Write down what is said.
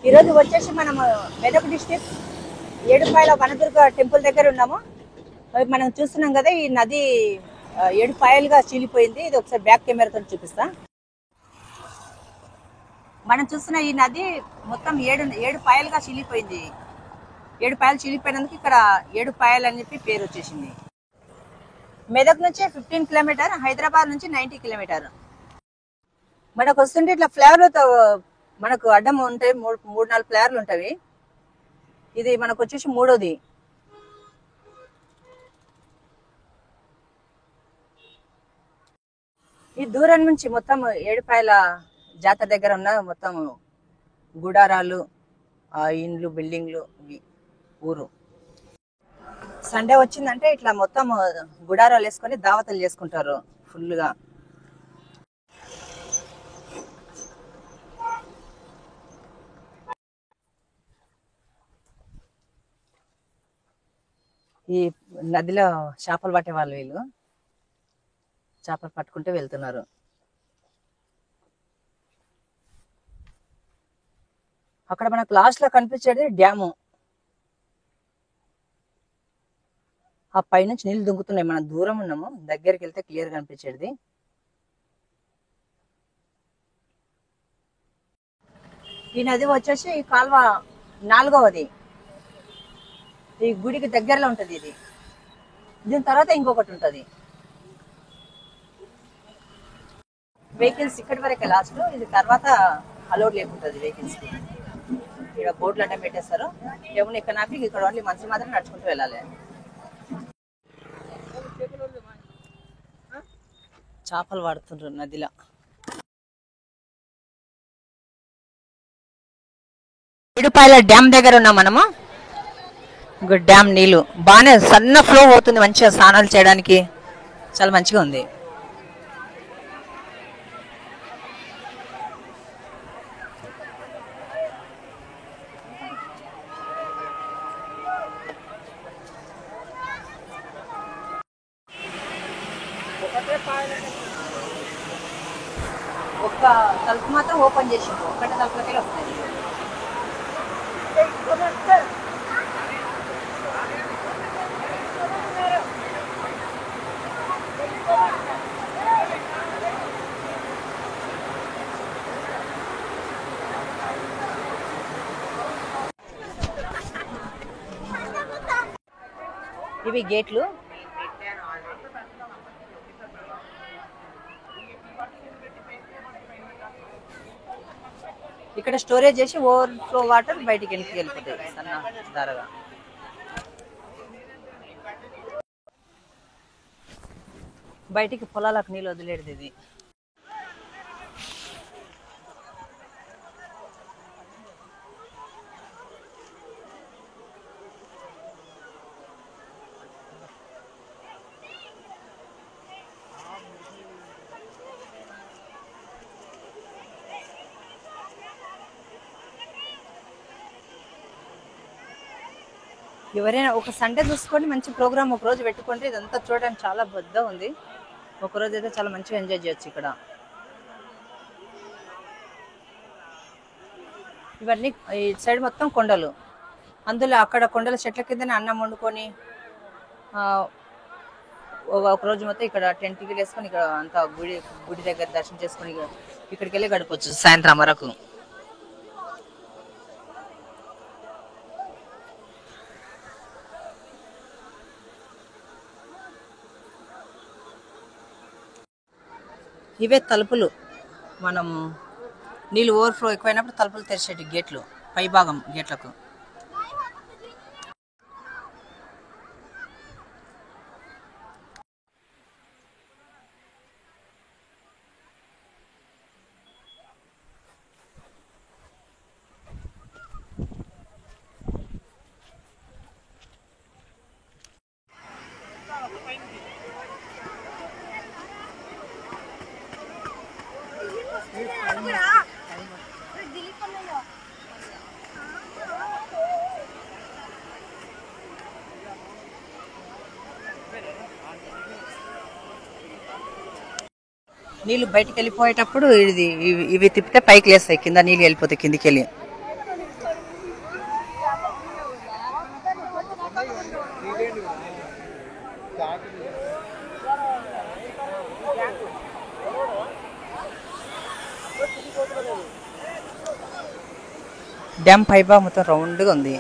ఈరోజు వచ్చేసి మనం మెదక్ డిస్ట్రిక్ట్ ఏడుపాయల వనదుర్గ టెంపుల్ దగ్గర ఉన్నాము. మనం చూస్తున్నాం కదా, ఈ నది 7 పాయలుగా చీలిపోయింది. ఇది ఒకసారి బ్యాక్ కెమెరాతో చూపిస్తా. మనం చూస్తున్న ఈ నది మొత్తం 7 పాయలుగా చీలిపోయింది. 7 పాయలు చీలిపోయినందుకు ఇక్కడ 7 పాయలు అని చెప్పి పేరు వచ్చేసింది. మెదక్ నుంచి 15 కిలోమీటర్, హైదరాబాద్ నుంచి 90 కిలోమీటర్. మనకు వస్తుంటే ఇట్లా ఫ్లేవర్లతో మనకు అడ్డం ఉంటాయి. 3-4 ఫ్లేవర్లు ఉంటాయి. ఇది మనకు వచ్చేసి 3వది. ఈ దూరం నుంచి మొత్తం ఏడుపాయల జాతర దగ్గర ఉన్న మొత్తం గుడారాలు, ఇండ్లు, బిల్డింగ్లు, ఊరు. సండే వచ్చిందంటే ఇట్లా మొత్తం గుడారాలు వేసుకొని దావతలు చేసుకుంటారు ఫుల్గా. ఈ నదిలో చేపలు పట్టే వాళ్ళు వీళ్ళు చేపలు పట్టుకుంటూ వెళ్తున్నారు. అక్కడ మనకు లాస్ట్ లో కనిపించేది డ్యాము. ఆ పైనుంచి నీళ్లు దుంకుతున్నాయి. మనం దూరం ఉన్నాము, దగ్గరికి వెళ్తే క్లియర్ కనిపించేది. ఈ నది వచ్చేసి ఈ కాల్వ 4వది. ఈ గుడికి దగ్గరలో ఉంటది ఇది. దీని తర్వాత ఇంకొకటి ఉంటది. వెహికల్స్ ఇక్కడి వరకే లాస్ట్. ఇది తర్వాత అలౌడ్ లేకుంటది వెహికల్స్ కి. ఇక్కడ బోర్డులు అడ్డం పెట్టేస్తారు. ఏమన్నా ఇక్కడ నాపి ఇక్కడ ఓన్లీ మనుషులు మాత్రం నడుచుకుంటూ వెళ్ళాలి. చేపలు పడుతుండ్రు నదిలో. ఏడుపాయల డ్యామ్ దగ్గర ఉన్నాం మనము. డ్యామ్ నీళ్లు బాగానే సన్న ఫ్లో అవుతుంది. మంచిగా స్నానాలు చేయడానికి చాలా మంచిగా ఉంది. ఒక్క తలుపు మాత్రం ఓపెన్ చేసిండు. ఒక్కటే తలుపులకే వస్తుంది. ఇవి గేట్లు. ఇక్కడ స్టోరేజ్ చేసి ఓవర్ఫ్లో వాటర్ బయటికి వెళ్ళిపోతాయి సన్న ధారగా. బయటికి పొలాలకు నీళ్ళు వదిలేది ఇది. ఎవరైనా ఒక సండే చూసుకొని మంచి ప్రోగ్రామ్ ఒక రోజు పెట్టుకుంటే ఇదంతా చూడడానికి చాలా పెద్ద ఉంది. ఒకరోజు అయితే చాలా మంచిగా ఎంజాయ్ చేయొచ్చు ఇక్కడ. ఇవన్నీ ఈ సైడ్ మొత్తం కొండలు. అందులో అక్కడ కొండల చెట్ల కిందనే అన్నం వండుకొని ఒకరోజు మొత్తం ఇక్కడ టెంట్ వేసుకొని ఇక్కడ అంతా గుడి దగ్గర దర్శనం చేసుకొని ఇక్కడికి వెళ్ళి గడపచ్చు సాయంత్రం వరకు. ఇవే తలుపులు. మనం నీళ్ళు ఓవర్ఫ్లో ఎక్కువైనప్పుడు తలుపులు తెరిచేటి గేట్లు, పై భాగం గేట్లకు. నీళ్లు బయటికి వెళ్ళిపోయేటప్పుడు ఇవి తిప్పితే పైకి లేస్తాయి, కింద నీళ్ళు వెళ్ళిపోతాయి కిందికి వెళ్ళి. డ్యామ్ పైభాగం మొత్తం రౌండ్గా ఉంది.